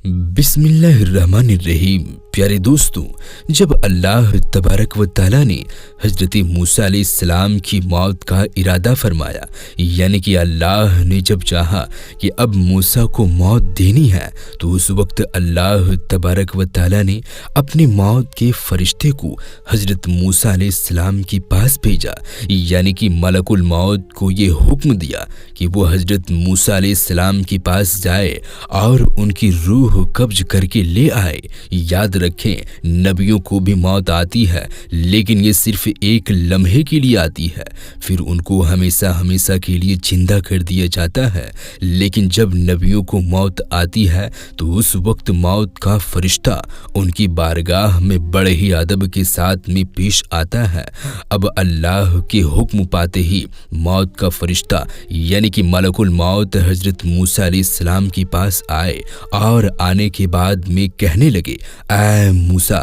बिस्मिल्लाहिर्रहमानिर्रहीम। प्यारे दोस्तों, जब अल्लाह तबारक व तआला ने हज़रत मूसा अलैहिस्सलाम की मौत का इरादा फरमाया, यानी कि अल्लाह ने जब चाहा कि अब मूसा को मौत देनी है, तो उस वक्त अल्लाह तबारक व तआला ने अपने मौत के फरिश्ते को हज़रत मूसा अलैहिस्सलाम के पास भेजा, यानी कि मलकुल मौत को ये हुक्म दिया कि वो हज़रत मूसा अलैहिस्सलाम के पास जाए और उनकी रूह कब्ज करके ले आए। याद रखें, नबियों को भी मौत आती है, लेकिन ये सिर्फ एक लम्हे के लिए आती है, फिर उनको हमेशा हमेशा के लिए जिंदा कर दिया जाता है। लेकिन जब नबियों को मौत आती है तो उस वक्त मौत का फरिश्ता उनकी बारगाह में बड़े ही अदब के साथ में पेश आता है। अब अल्लाह के हुक्म पाते ही मौत का फरिश्ता यानी कि मलकुल मौत हज़रत मूसा अलैहिस्सलाम के पास आए और आने के बाद में कहने लगे, ऐ मूसा,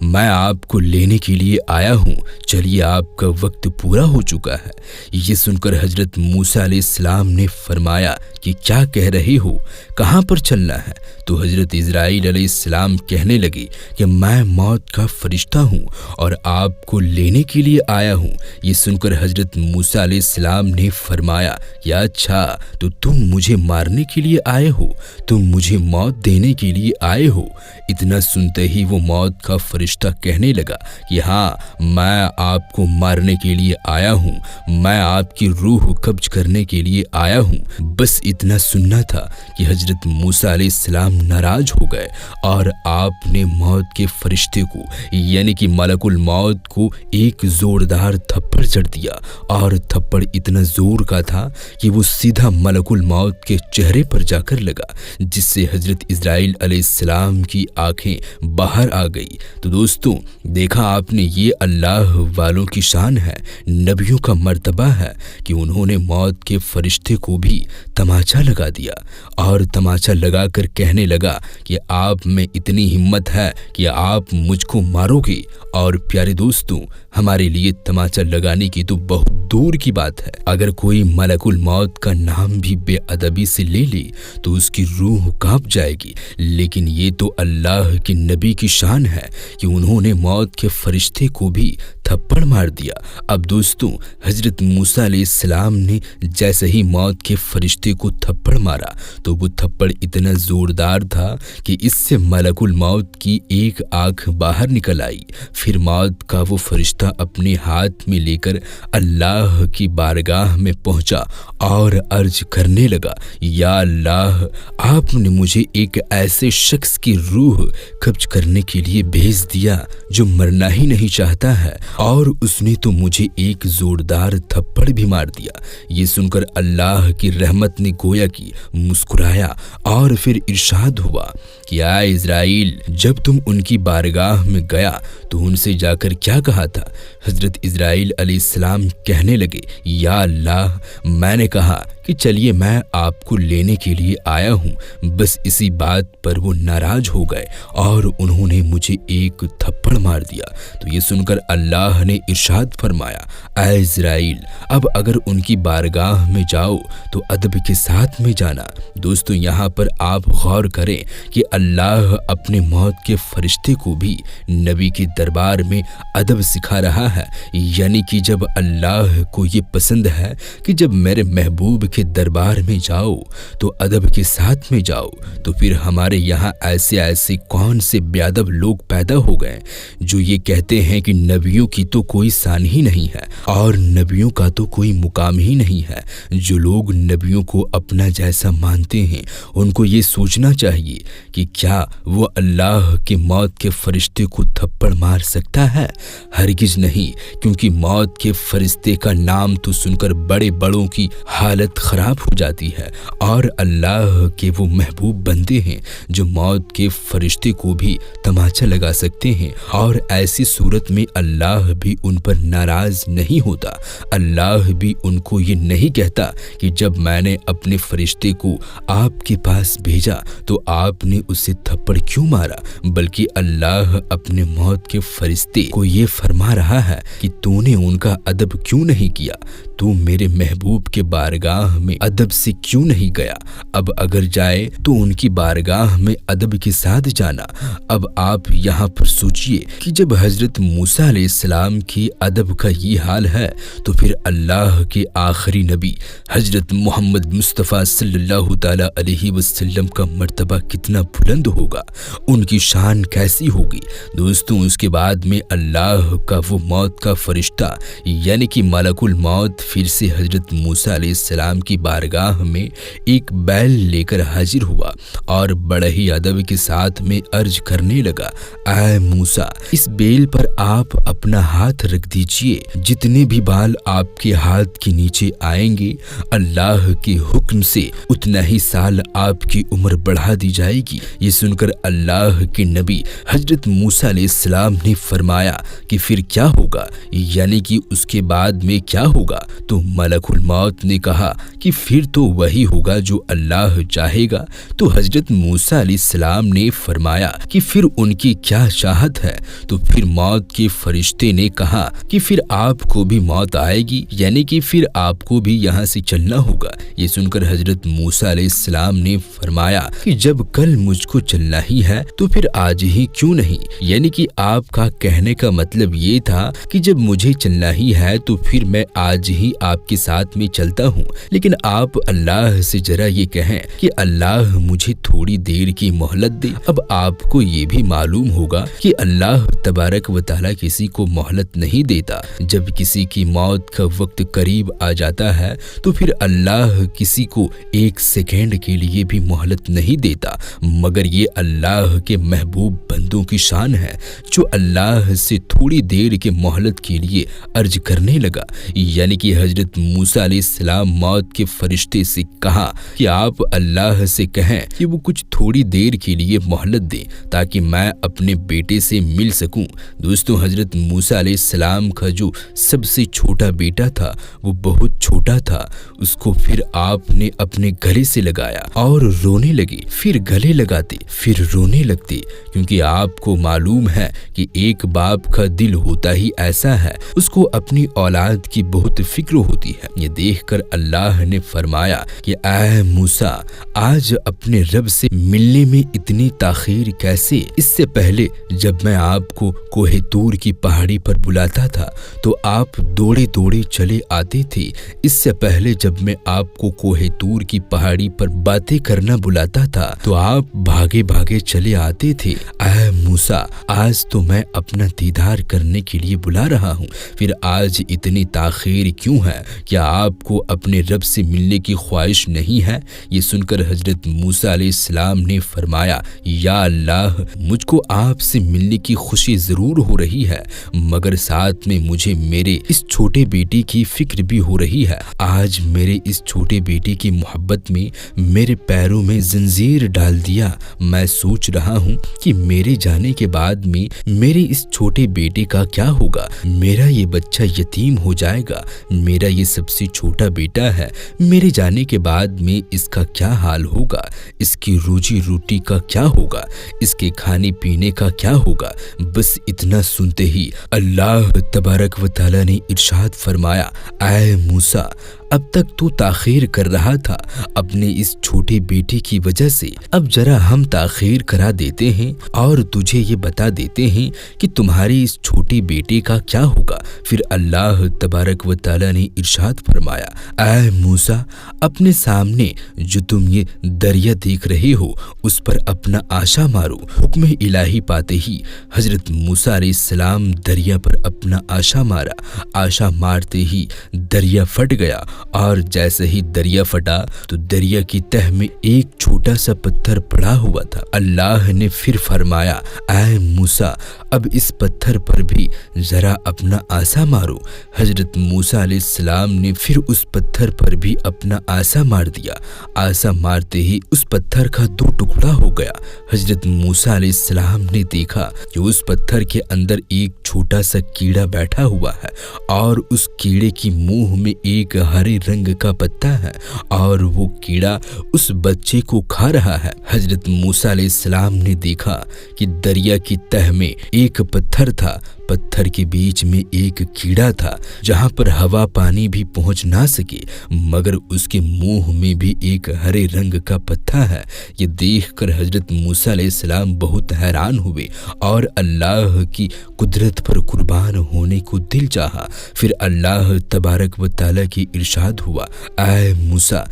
मैं आपको लेने के लिए आया हूँ, चलिए आपका वक्त पूरा हो चुका है। ये सुनकर हज़रत मूसा अलैहिस्सलाम ने फरमाया कि क्या कह रहे हो, कहाँ पर चलना है? तो हज़रत इज़राइल अलैहिस्सलाम कहने लगे कि मैं मौत का फरिश्ता हूँ और आपको लेने के लिए आया हूँ। ये सुनकर हज़रत मूसा अलैहिस्सलाम ने फरमाया कि अच्छा, तो तुम मुझे मारने के लिए आए हो, तुम मुझे मौत देने के लिए आए हो। इतना सुनते ही वो मौत का फरिश्ता कहने लगा कि हाँ, मैं आपको मारने के लिए आया हूँ, मैं आपकी रूह कब्ज करने के लिए आया हूँ। बस इतना सुनना था कि हज़रत मूसा अलैहिस्सलाम नाराज हो गए और आपने मौत के फरिश्ते को यानी कि मलकुल मौत को एक जोरदार थप्पड़ जड़ दिया और थप्पड़ इतना जोर का था कि वो सीधा मलकुल मौत के चेहरे पर जाकर लगा, जिससे हज़रत इज़राइल अलैहिस्सलाम की आंखें बाहर आ गई। तो दोस्तों, देखा आपने, ये अल्लाह वालों की शान है, नबियों का मर्तबा है कि उन्होंने मौत के फरिश्ते को भी तमाचा लगा दिया और तमाचा लगाकर कहने लगा कि आप में इतनी हिम्मत है कि आप मुझको मारोगे। और प्यारे दोस्तों, हमारे लिए तमाचा लगाने की तो बहुत दूर की बात है, अगर कोई मलकुल मौत का नाम भी बेअदबी से ले ले तो उसकी रूह कांप जाएगी। लेकिन ये तो अल्लाह के नबी की शान है कि उन्होंने मौत के फरिश्ते को भी थप्पड़ मार दिया। अब दोस्तों, हज़रत मूसा अलैहिस्सलाम ने जैसे ही मौत के फरिश्ते को थप्पड़ मारा तो वो थप्पड़ इतना ज़ोरदार था कि इससे मलकुल मौत की एक आँख बाहर निकल आई। फिर मौत का वो फरिश्ता अपने हाथ में लेकर अल्लाह की बारगाह में पहुंचा और अर्ज करने लगा, या अल्लाह, आपने मुझे एक ऐसे शख्स की रूह कब्ज करने के लिए भेज दिया जो मरना ही नहीं चाहता है, और उसने तो मुझे एक जोरदार थप्पड़ भी मार दिया। ये सुनकर अल्लाह की रहमत ने गोया कि मुस्कुराया और फिर इरशाद हुआ कि आ इज़राइल, जब तुम उनकी बारगाह में गया तो उनसे जाकर क्या कहा था? हज़रत इज़राइल अलैहिस्सलाम कहने लगे, या अल्लाह, मैंने कहा कि चलिए मैं आपको लेने के लिए आया हूँ। बस इसी बात पर वो नाराज हो गए और उन्होंने मुझे एक थप्पड़ मार दिया। तो ये सुनकर अल्लाह ने इरशाद फरमाया, ऐ इज़राइल, अब अगर उनकी बारगाह में जाओ तो अदब के साथ में जाना। दोस्तों, यहाँ पर आप गौर करें कि अल्लाह अपने मौत के फरिश्ते को भी नबी के दरबार में अदब सिखा रहा है, यानी कि जब अल्लाह को ये पसंद है कि जब मेरे महबूब के दरबार में जाओ तो अदब के साथ में जाओ, तो फिर हमारे यहाँ ऐसे ऐसे कौन से बेअदब लोग पैदा हो गए जो ये कहते हैं कि नबियों की तो कोई शान ही नहीं है और नबियों का तो कोई मुकाम ही नहीं है। जो लोग नबियों को अपना जैसा मानते हैं, उनको ये सोचना चाहिए कि क्या वो अल्लाह के मौत के फरिश्ते को थप्पड़ मार सकता है? हरगिज नहीं, क्योंकि मौत के फरिश्ते का नाम तो सुनकर बड़े बड़ों की हालत खराब हो जाती है, और अल्लाह के वो महबूब बंदे हैं जो मौत के फरिश्ते को भी तमाचा लगा सकते हैं। और ऐसी सूरत में अल्लाह अल्लाह भी उन पर नाराज नहीं होता। अल्लाह भी उनको ये नहीं कहता कि जब मैंने अपने फरिश्ते को आपके पास भेजा तो आपने उसे थप्पड़ क्यों मारा, बल्कि अल्लाह अपने मौत के फरिश्ते को ये फरमा रहा है कि तूने उनका अदब क्यों नहीं किया, तू मेरे महबूब के बारगाह में अदब से क्यों नहीं गया। अब अगर जाए तो उनकी बारगाह में अदब के साथ जाना। अब आप यहाँ पर सोचिए कि जब हजरत मूसा अलैहिस्सलाम की अदब का ये हाल है तो फिर अल्लाह के आखिरी नबी हजरत मोहम्मद मुस्तफ़ा सल्लल्लाहु ताला अलैहि वसल्लम का मर्तबा कितना बुलंद होगा, उनकी शान कैसी होगी। दोस्तों, उसके बाद में अल्लाह का वो मौत का फरिश्ता यानी कि मलकुल मौत फिर से हजरत मूसा अलैहिस्सलाम की बारगाह में एक बैल लेकर हाजिर हुआ और बड़े ही अदब के साथ में अर्ज करने लगा, ऐ मूसा, इस बेल पर आप अपना हाथ रख दीजिए, जितने भी बाल आपके हाथ के नीचे आएंगे अल्लाह के हुक्म से उतना ही साल आपकी उम्र बढ़ा दी जाएगी। ये सुनकर अल्लाह के नबी हजरत मूसा अलैहिस्सलाम ने फरमाया कि फिर क्या होगा, यानी कि उसके बाद में क्या होगा। तो मलकुल मौत ने कहा कि फिर तो वही होगा जो अल्लाह चाहेगा। तो हजरत मूसा अलैहिस्सलाम ने फरमाया कि फिर उनकी क्या चाहत है। तो फिर मौत के फरिश्ते ने कहा कि फिर आपको भी मौत आएगी, यानी कि फिर आपको भी यहाँ से चलना होगा। ये सुनकर हजरत मूसा अलैहिस्सलाम ने फरमाया कि जब कल मुझको चलना ही है तो फिर आज ही क्यों नहीं, यानी कि आपका कहने का मतलब ये था कि जब मुझे चलना ही है तो फिर मैं आज ही आपके साथ में चलता हूँ। लेकिन आप अल्लाह से जरा ये कहें कि अल्लाह मुझे थोड़ी देर की मोहलत दे। अब आपको ये भी मालूम होगा कि अल्लाह तबारक व तआला किसी को मोहलत नहीं देता। जब किसी की मौत का वक्त करीब आ जाता है तो फिर अल्लाह किसी को एक सेकेंड के लिए भी मोहलत नहीं देता, मगर ये अल्लाह के महबूब बंदों की शान है जो अल्लाह से थोड़ी देर के मोहलत के लिए अर्ज करने लगा। यानी कि हजरत मूसा अलैहिस्सलाम मौत के फरिश्ते से कहा कि आप अल्लाह से कहें कि वो कुछ थोड़ी देर के लिए मोहलत दे ताकि मैं अपने बेटे से मिल सकूं। दोस्तों, हजरत मूसा अलैहिस्सलाम का जो सबसे छोटा बेटा था वो बहुत छोटा था। उसको फिर आपने अपने गले से लगाया और रोने लगे, फिर गले लगाते, फिर रोने लगते, क्योंकि आपको मालूम है कि एक बाप का दिल होता ही ऐसा है, उसको अपनी औलाद की बहुत फिक्र होती है। ये देखकर अल्लाह ने फरमाया कि ऐ मूसा, आज अपने रब से मिलने में इतनी ताखीर कैसे। इससे पहले जब मैं आपको कोहे तूर की पहाड़ी पर बुलाता था तो आप दौड़े दौड़े चले आते थे। इससे पहले जब मैं आपको कोहे तूर की पहाड़ी पर बातें करना बुलाता था तो आप भागे भागे चले आते थे। ऐ मूसा, आज तो मैं अपना दीदार करने के लिए बुला रहा हूँ, फिर आज इतनी ताखीर क्यों है? क्या आपको अपने रब से मिलने की ख्वाहिश नहीं है? ये सुनकर हजरत मूसा अलैहिस्सलाम ने फरमाया, या अल्लाह, मुझको आपसे मिलने की खुशी जरूर हो रही है, मगर साथ में मुझे मेरे इस छोटे बेटे की फिक्र भी हो रही है। आज मेरे इस छोटे बेटे की मोहब्बत में मेरे पैरों में जंजीर डाल दिया। मैं सोच रहा हूँ कि मेरे जाने के बाद में मेरे इस छोटे बेटे का क्या होगा। मेरा ये बच्चा यतीम हो जाएगा। मेरा ये सबसे छोटा बेटा है, मेरे जाने के बाद में इसका क्या हाल होगा, इसकी रोजी रोटी का क्या होगा, इसके खाने पीने का क्या होगा। बस इतना सुनते ही अल्लाह तबारक व तआला ने इरशाद फरमाया, ऐ मूसा, अब तक तू ताखीर कर रहा था अपने इस छोटे बेटे की वजह से, अब जरा हम ताखीर करा देते हैं और तुझे ये बता देते हैं कि तुम्हारे इस छोटे बेटे का क्या होगा। फिर अल्लाह तबारक व तआला ने इरशाद फरमाया, ऐ मूसा, अपने सामने जो तुम ये दरिया देख रहे हो उस पर अपना आशा मारो। हुक्म इलाही पाते ही हजरत मूसा अलैहिस्सलाम दरिया पर अपना आशा मारा। आशा मारते ही दरिया फट गया اور جیسے ہی دریا پھٹا تو دریا کی تہ میں ایک چھوٹا سا پتھر پڑا ہوا تھا۔ اللہ نے پھر فرمایا، اے موسیٰ، اب اس پتھر پر بھی ذرا اپنا عصا مارو۔ حضرت موسیٰ علیہ السلام نے پھر اس پتھر پر بھی اپنا عصا مار دیا۔ عصا مارتے ہی اس پتھر کا 2 ٹکڑا ہو گیا۔ حضرت موسیٰ علیہ السلام نے دیکھا کہ اس پتھر کے اندر ایک چھوٹا سا کیڑا بیٹھا ہوا ہے اور اس کیڑے کی منہ میں ایک ہرے رنگ کا پتا ہے اور وہ کیڑا اس بچے کو کھا رہا ہے۔ حضرت موسیٰ علیہ السلام نے دیکھا کہ دریا کی تہ میں ایک پتھر تھا، پتھر کے بیچ میں ایک کیڑا تھا جہاں پر ہوا پانی بھی پہنچ نہ سکے، مگر اس کے منہ میں بھی ایک ہرے رنگ کا پتا ہے۔ یہ دیکھ کر حضرت موسیٰ علیہ السلام بہت حیران ہوئے اور اللہ کی قدرت پر قربان ہونے کو دل چاہا۔ پھر اللہ تبارک و تعالیٰ کی ارشاد ہوا، اے موسیٰ،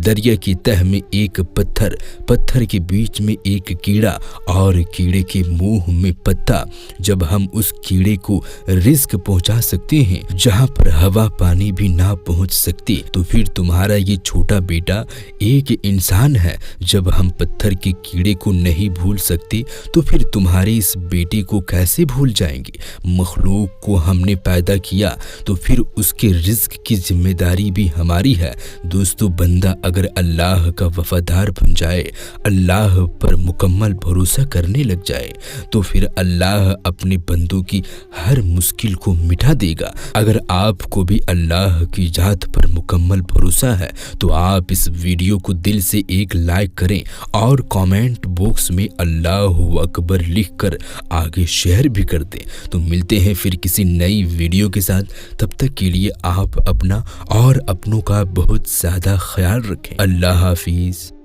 دریا کی تہ میں ایک پتھر، پتھر کے بیچ میں ایک کیڑا اور کیڑے کے منہ میں پتا۔ جب ہم اس کیڑے کو رزق پہنچا سکتے ہیں جہاں پر ہوا پانی بھی نہ پہنچ سکتی، تو پھر تمہارا یہ چھوٹا بیٹا ایک انسان ہے۔ جب ہم پتھر کے کیڑے کو نہیں بھول سکتے تو پھر تمہارے اس بیٹے کو کیسے بھول جائیں گے؟ مخلوق کو ہم نے پیدا کیا تو پھر اس کے رزق کی ذمہ داری بھی ہماری ہے۔ دوستو، بندہ اگر اللہ کا وفادار بن جائے، اللہ پر مکمل بھروسہ کرنے لگ جائے، تو پھر اللہ اپنے بندوں کی ہر مشکل کو مٹا دے گا۔ اگر آپ کو بھی اللہ کی ذات پر مکمل بھروسہ ہے تو آپ اس ویڈیو کو دل سے ایک لائک کریں اور کامنٹ باکس میں اللہ اکبر لکھ کر آگے شیئر بھی کر دیں۔ تو ملتے ہیں پھر کسی نئی ویڈیو کے ساتھ، تب تک کے لیے آپ اپنا اور اپنوں کا بہت زیادہ خیال رکھیں۔ اللہ حافظ۔